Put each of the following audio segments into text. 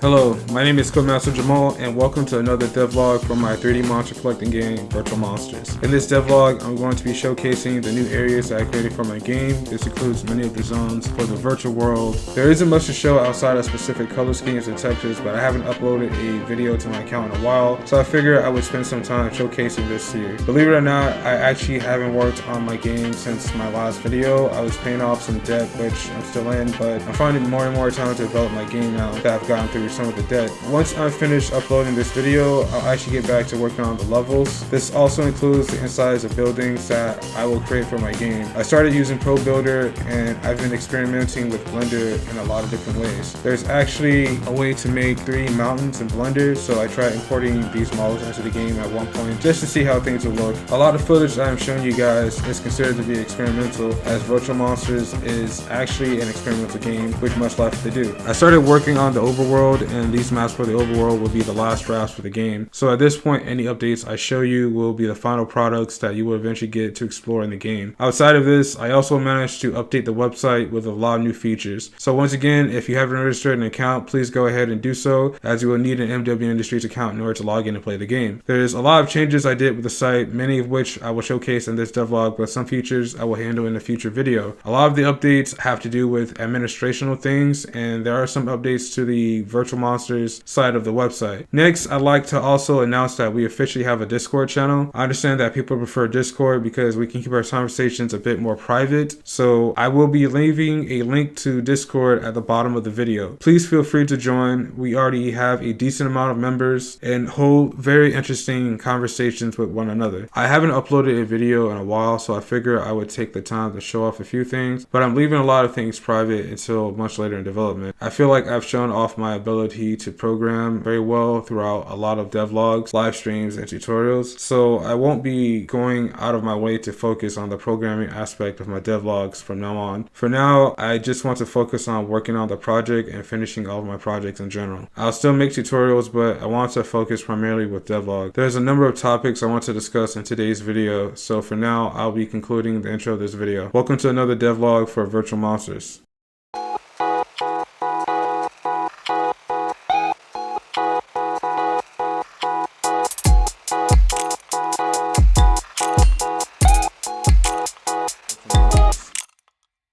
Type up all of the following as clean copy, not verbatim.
Hello, my name is Codemaster Jamal, and welcome to another devlog from my 3D monster collecting game, Virtual Monsters. In this devlog, I'm going to be showcasing the new areas that I created for my game. This includes many of the zones for the virtual world. There isn't much to show outside of specific color schemes and textures, but I haven't uploaded a video to my account in a while, so I figured I would spend some time showcasing this to you. Believe it or not, I actually haven't worked on my game since my last video. I was paying off some debt, which I'm still in, but I'm finding more and more time to develop my game now that I've gotten through some of the debt. Once I'm finished uploading this video, I'll actually get back to working on the levels. This also includes the insides of buildings that I will create for my game. I started using Pro Builder and I've been experimenting with Blender in a lot of different ways. There's actually a way to make 3D mountains in Blender, so I tried importing these models into the game at one point just to see how things will look. A lot of footage that I'm showing you guys is considered to be experimental, as Virtual Monsters is actually an experimental game with much left to do. I started working on the Overworld, and these maps for the Overworld will be the last drafts for the game. So at this point, any updates I show you will be the final products that you will eventually get to explore in the game. Outside of this, I also managed to update the website with a lot of new features. So once again, if you haven't registered an account, please go ahead and do so, as you will need an MW Industries account in order to log in and play the game. There's a lot of changes I did with the site, many of which I will showcase in this devlog, but some features I will handle in a future video. A lot of the updates have to do with administrational things, and there are some updates to the Virtual Monsters side of the website. Next, I'd like to also announce that we officially have a Discord channel. I understand that people prefer Discord because we can keep our conversations a bit more private, so I will be leaving a link to Discord at the bottom of the video. Please feel free to join. We already have a decent amount of members and hold very interesting conversations with one another. I haven't uploaded a video in a while, so I figure I would take the time to show off a few things, but I'm leaving a lot of things private until much later in development. I feel like I've shown off my ability to program very well throughout a lot of devlogs, live streams, and tutorials, so I won't be going out of my way to focus on the programming aspect of my devlogs from now on. For now, I just want to focus on working on the project and finishing all of my projects in general. I'll still make tutorials, but I want to focus primarily with devlog. There's a number of topics I want to discuss in today's video, so for now, I'll be concluding the intro of this video. Welcome to another devlog for Virtual Monsters.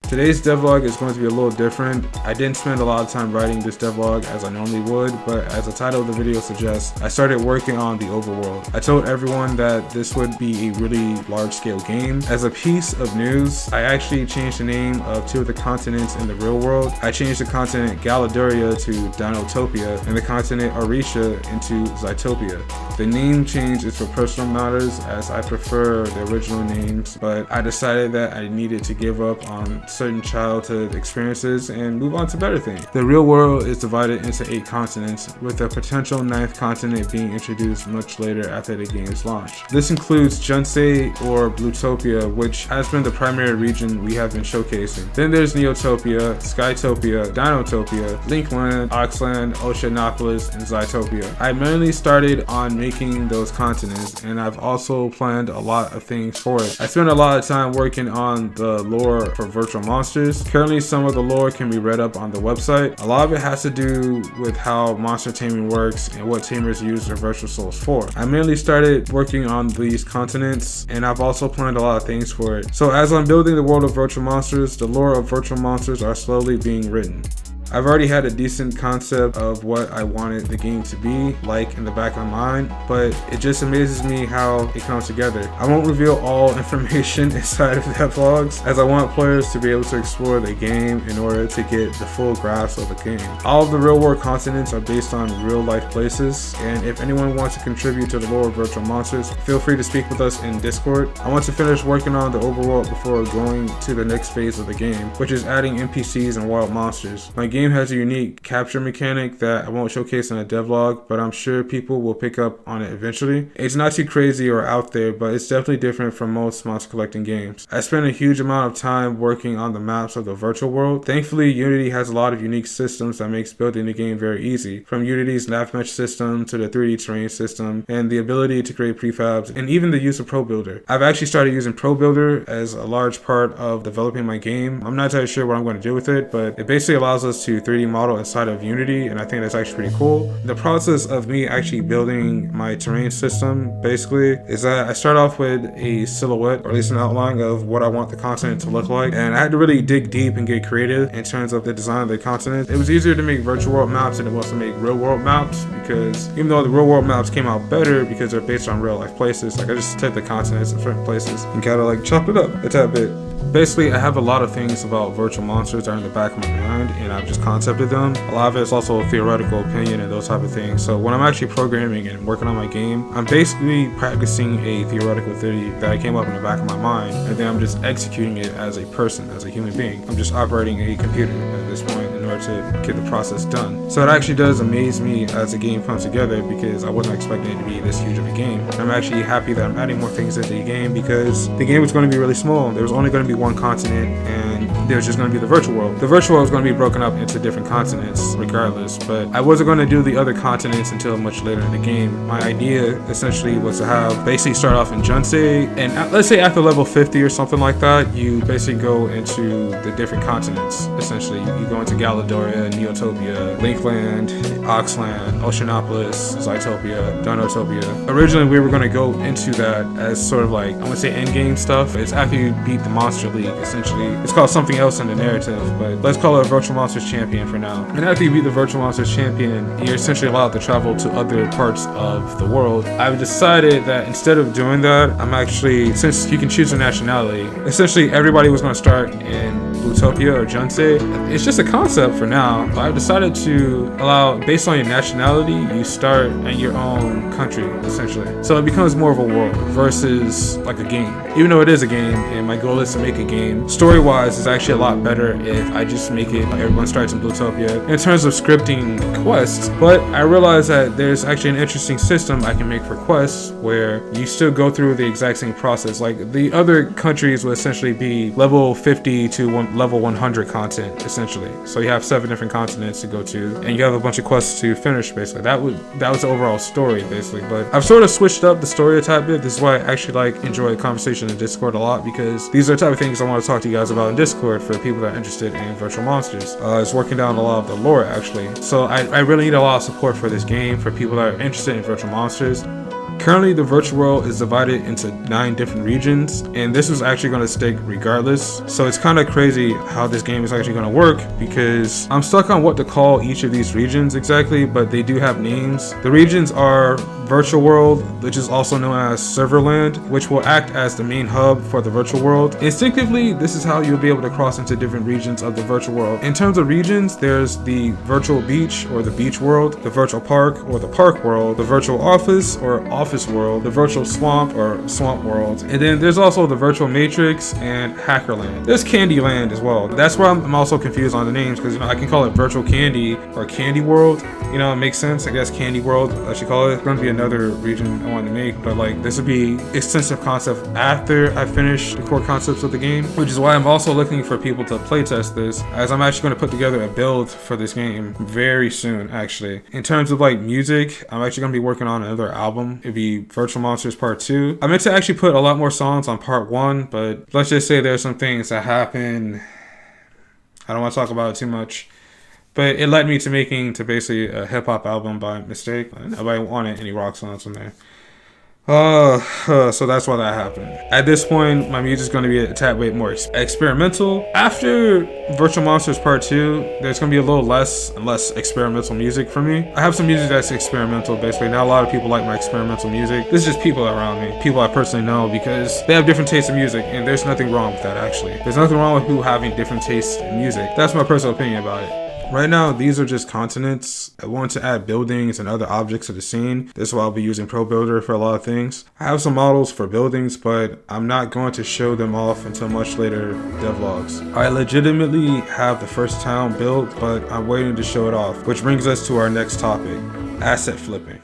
Today's devlog is going to be a little different. I didn't spend a lot of time writing this devlog as I normally would, but as the title of the video suggests, I started working on the Overworld. I told everyone that this would be a really large-scale game. As a piece of news, I actually changed the name of 2 of the continents in the real world. I changed the continent Galaduria to Dinotopia and the continent Auretia into Zytopia. The name change is for personal matters, as I prefer the original names, but I decided that I needed to give up on certain childhood experiences and move on to better things. The real world is divided into 8 continents, with a potential 9th continent being introduced much later after the game's launch. This includes Junsei or Bluetopia, which has been the primary region we have been showcasing. Then there's Neotopia, Skytopia, Dinotopia, Linkland, Oxland, Oceanopolis, and Zytopia. I mainly started on making those continents, and I've also planned a lot of things for it. I spent a lot of time working on the lore for Virtual Monsters. Currently, some of the lore can be read up on the website. A lot of it has to do with how monster taming works and what tamers use their virtual souls for. I mainly started working on these continents, and I've also planned a lot of things for it. So as I'm building the world of Virtual Monsters, the lore of Virtual Monsters are slowly being written. I've already had a decent concept of what I wanted the game to be like in the back of my mind, but it just amazes me how it comes together. I won't reveal all information inside of devlogs, as I want players to be able to explore the game in order to get the full grasp of the game. All of the real world continents are based on real life places, and if anyone wants to contribute to the lore of Virtual Monsters, feel free to speak with us in Discord. I want to finish working on the Overworld before going to the next phase of the game, which is adding NPCs and wild monsters. My game has a unique capture mechanic that I won't showcase in a devlog, but I'm sure people will pick up on it eventually. It's not too crazy or out there, but it's definitely different from most monster collecting games. I spent a huge amount of time working on the maps of the virtual world. Thankfully, Unity has a lot of unique systems that makes building the game very easy, from Unity's nav mesh system to the 3D terrain system, and the ability to create prefabs, and even the use of Pro Builder. I've actually started using Pro Builder as a large part of developing my game. I'm not entirely sure what I'm going to do with it, but it basically allows us to 3D model inside of Unity, and I think that's actually pretty cool. The process of me actually building my terrain system basically is that I start off with a silhouette, or at least an outline of what I want the continent to look like, and I had to really dig deep and get creative in terms of the design of the continent. It was easier to make virtual world maps than it was to make real world maps, because even though the real world maps came out better because they're based on real life places, like I just took the continents in certain places and kind of like chopped it up a tad bit. Basically, I have a lot of things about virtual monsters that are in the back of my mind, and I've just concepted them. A lot of it is also a theoretical opinion and those type of things. So when I'm actually programming and working on my game, I'm basically practicing a theoretical theory that I came up in the back of my mind, and then I'm just executing it as a person, as a human being. I'm just operating a computer at this point in order to get the process done. So it actually does amaze me as the game comes together, because I wasn't expecting it to be this huge of a game. And I'm actually happy that I'm adding more things into the game, because the game was going to be really small. There was only going to be one continent, and there's just going to be the virtual world. The virtual world is going to be broken up into different continents regardless, but I wasn't going to do the other continents until much later in the game. My idea essentially was to have basically start off in Junsei, and let's say after level 50 or something like that, you basically go into the different continents. Essentially, you go into Galadoria, Neotopia, Linkland, Oxland, Oceanopolis, Zytopia, Dinotopia. Originally, we were going to go into that as sort of like, I want to say endgame stuff. It's after you beat the Monster League, essentially. It's called something else in the narrative, but let's call it a Virtual Monsters Champion for now. And after you beat the Virtual Monsters Champion, you're essentially allowed to travel to other parts of the world. I've decided that instead of doing that, I'm actually, since you can choose a nationality, essentially everybody was going to start in Utopia or Junsei. It's just a concept for now, but I've decided to allow, based on your nationality, you start in your own country, essentially. So it becomes more of a world versus like a game. Even though it is a game, and my goal is to make a game, story-wise, it's actually a lot better if I just make it like everyone starts in Blutopia in terms of scripting quests. But I realized that there's actually an interesting system I can make for quests where you still go through the exact same process. Like the other countries will essentially be level 50 to level 100 content, essentially. So you have 7 different continents to go to, and you have a bunch of quests to finish, basically. That was the overall story, basically. But I've sort of switched up the story a tad bit. This is why I actually enjoy the conversation in Discord a lot, because these are the type of things I want to talk to you guys about in Discord for people that are interested in virtual monsters. It's working down a lot of the lore, actually. So I really need a lot of support for this game for people that are interested in virtual monsters. Currently, the virtual world is divided into 9 different regions, and this is actually going to stick regardless. So it's kind of crazy how this game is actually going to work, because I'm stuck on what to call each of these regions exactly, but they do have names. The regions are Virtual World, which is also known as Serverland, which will act as the main hub for the virtual world. Instinctively, this is how you'll be able to cross into different regions of the virtual world. In terms of regions, there's the virtual beach or the beach world, the virtual park or the park world, the virtual office or office world, the virtual swamp or swamp world, and then there's also the virtual matrix and Hackerland. There's Candyland as well. That's where I'm also confused on the names, because I can call it Virtual Candy or Candy World. It makes sense. I guess Candy World, I should call it. It's going to be another region I want to make, but this would be extensive concept after I finish the core concepts of the game, which is why I'm also looking for people to playtest this, as I'm actually going to put together a build for this game very soon, actually. In terms of music, I'm actually going to be working on another album. It'd be Virtual Monsters Part 2. I meant to actually put a lot more songs on Part 1, but let's just say there's some things that happen. I don't want to talk about it too much. But it led me to making basically a hip-hop album by mistake. Nobody wanted any rock songs in there. So that's why that happened. At this point, my music's going to be a tad bit more experimental. After Virtual Monsters Part 2, there's going to be a little less and less experimental music for me. I have some music that's experimental, basically. Not a lot of people like my experimental music. This is just people around me, people I personally know, because they have different tastes in music, and there's nothing wrong with that, actually. There's nothing wrong with people having different tastes in music. That's my personal opinion about it. Right now, these are just continents. I want to add buildings and other objects to the scene. This is why I'll be using Pro Builder for a lot of things. I have some models for buildings, but I'm not going to show them off until much later devlogs. I legitimately have the first town built, but I'm waiting to show it off, which brings us to our next topic, asset flipping.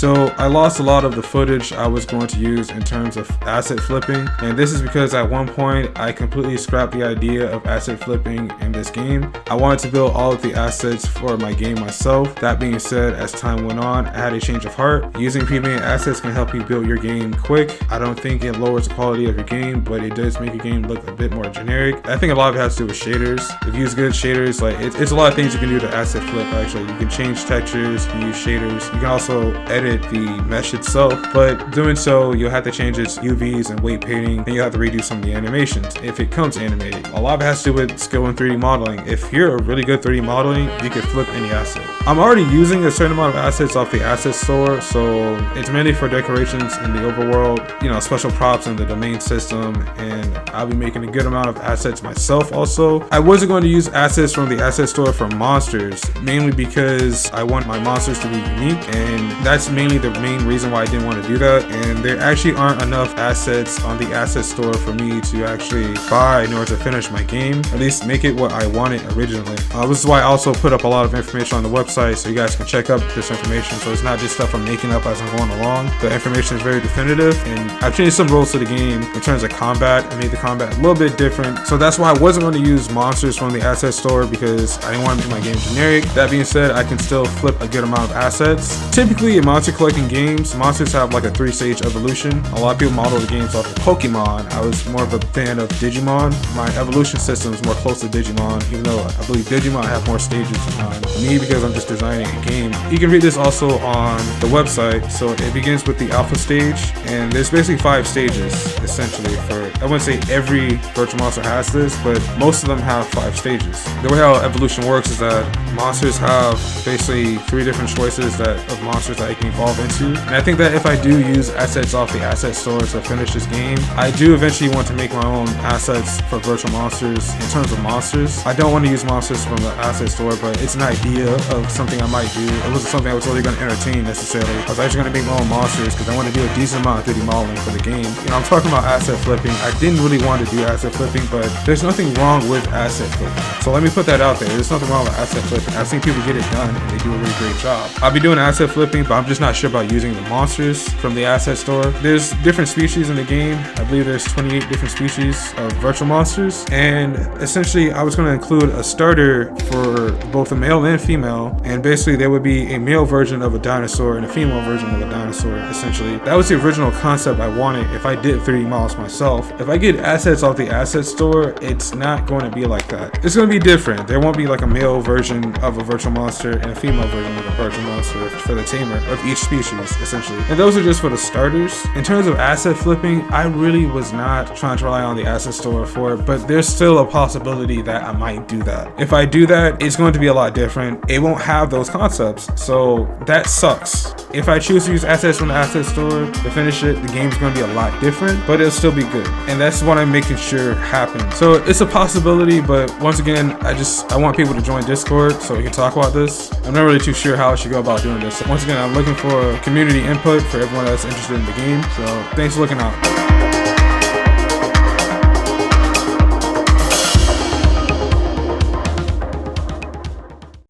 So I lost a lot of the footage I was going to use in terms of asset flipping, and this is because at one point I completely scrapped the idea of asset flipping in this game. I wanted to build all of the assets for my game myself. That being said, as time went on, I had a change of heart. Using pre-made assets can help you build your game quick. I don't think it lowers the quality of your game, but it does make your game look a bit more generic. I think a lot of it has to do with shaders. If you use good shaders, like it's a lot of things you can do to asset flip. Actually, you can change textures, you can use shaders, you can also edit the mesh itself, but doing so you'll have to change its UVs and weight painting, and you'll have to redo some of the animations if it comes animated. A lot of it has to do with skill in 3D modeling. If you're a really good 3D modeling, you can flip any asset. I'm already using a certain amount of assets off the asset store, so it's mainly for decorations in the overworld, you know, special props in the domain system, and I'll be making a good amount of assets myself also. I wasn't going to use assets from the asset store for monsters, mainly because I want my monsters to be unique, and that's mainly the main reason why I didn't want to do that. And there actually aren't enough assets on the asset store for me to actually buy in order to finish my game, at least make it what I wanted originally. This is why I also put up a lot of information on the website so you guys can check up this information, so it's not just stuff I'm making up as I'm going along. The information is very definitive, and I've changed some rules to the game in terms of combat. I made the combat a little bit different, so that's why I wasn't going to use monsters from the asset store, because I didn't want to make my game generic. That being said, I can still flip a good amount of assets. Typically in monster collecting games, monsters have like a 3-stage evolution. A lot of people model the games off of Pokemon. I was more of a fan of Digimon. My evolution system is more close to Digimon, even though I believe Digimon have more stages than me, because I'm just designing a game. You can read this also on the website. So it begins with the alpha stage, and there's basically 5 stages essentially. For I wouldn't say every virtual monster has this, but most of them have 5 stages. The way how evolution works is that monsters have basically 3 different choices of monsters that I can evolve into. And I think that if I do use assets off the asset store to finish this game, I do eventually want to make my own assets for virtual monsters. In terms of monsters, I don't want to use monsters from the asset store, but it's an idea of something I might do. It wasn't something I was really going to entertain necessarily. I was actually going to make my own monsters because I want to do a decent amount of 3D modeling for the game. You know, I'm talking about asset flipping. I didn't really want to do asset flipping, but there's nothing wrong with asset flipping. So let me put that out there. There's nothing wrong with asset flipping. I've seen people get it done and they do a really great job. I'll be doing asset flipping, but I'm just not sure about using the monsters from the asset store. There's different species in the game. I believe there's 28 different species of virtual monsters, and essentially I was going to include a starter for both a male and female, and basically there would be a male version of a dinosaur and a female version of a dinosaur. Essentially that was the original concept I wanted if I did 3D models myself. If I get assets off the asset store, it's not going to be like that. It's going to be different. There won't be like a male version of a virtual monster and a female version of a virtual monster for the tamer of each species essentially, and those are just for the starters. In terms of asset flipping, I really was not trying to rely on the asset store for it, but there's still a possibility that I might do that. If I do that, it's going to be a lot different. It won't have those concepts, so that sucks. If I choose to use assets from the asset store to finish it, the game's going to be a lot different, but it'll still be good, and that's what I'm making sure happens. So it's a possibility, but once again, I want people to join Discord so we can talk about this. I'm not really too sure how I should go about doing this. So once again, I'm looking for community input for everyone that's interested in the game, so thanks for looking out.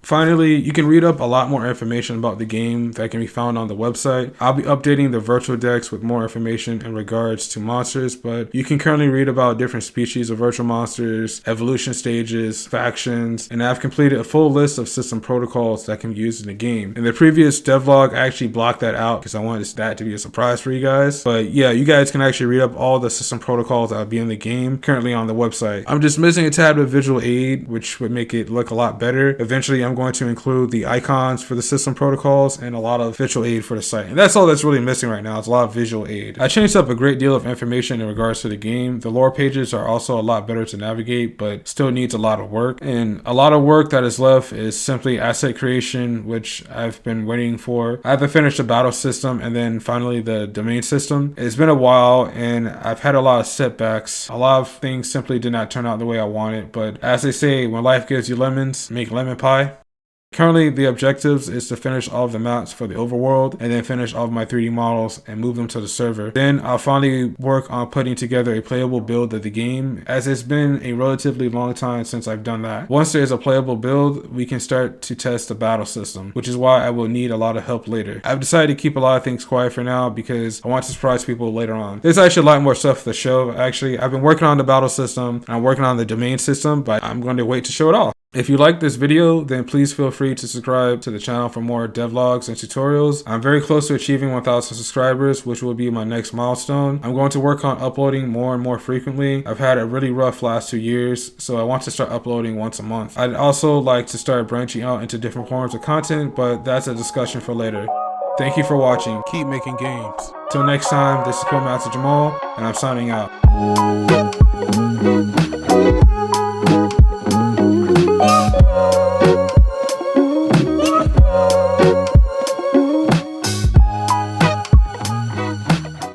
Finally, you can read up a lot more information about the game that can be found on the website. I'll be updating the virtual decks with more information in regards to monsters, but you can currently read about different species of virtual monsters, evolution stages, factions, and I've completed a full list of system protocols that can be used in the game. In the previous devlog, I actually blocked that out because I wanted that to be a surprise for you guys. But yeah, you guys can actually read up all the system protocols that will be in the game currently on the website. I'm just missing a tab of visual aid, which would make it look a lot better. Eventually, I'm going to include the icons for the system protocols and a lot of visual aid for the site. And that's all that's really missing right now. It's a lot of visual aid. I changed up a great deal of information in regards to the game. The lore pages are also a lot better to navigate, but still needs a lot of work. And a lot of work that is left is simply asset creation, which I've been waiting for. I have to finish the battle system and then finally the domain system. It's been a while and I've had a lot of setbacks. A lot of things simply did not turn out the way I wanted. But as they say, when life gives you lemons, make lemon pie. Currently, the objectives is to finish all of the maps for the overworld and then finish all of my 3D models and move them to the server. Then I'll finally work on putting together a playable build of the game, as it's been a relatively long time since I've done that. Once there's a playable build, we can start to test the battle system, which is why I will need a lot of help later. I've decided to keep a lot of things quiet for now because I want to surprise people later on. There's actually a lot more stuff for the show. Actually, I've been working on the battle system and I'm working on the domain system, but I'm going to wait to show it all. If you like this video, then please feel free to subscribe to the channel for more devlogs and tutorials. I'm very close to achieving 1,000 subscribers, which will be my next milestone. I'm going to work on uploading more and more frequently. I've had a really rough last 2 years, so I want to start uploading once a month. I'd also like to start branching out into different forms of content, but that's a discussion for later. Thank you for watching. Keep making games. Till next time, this is Codemaster Jamal, and I'm signing out.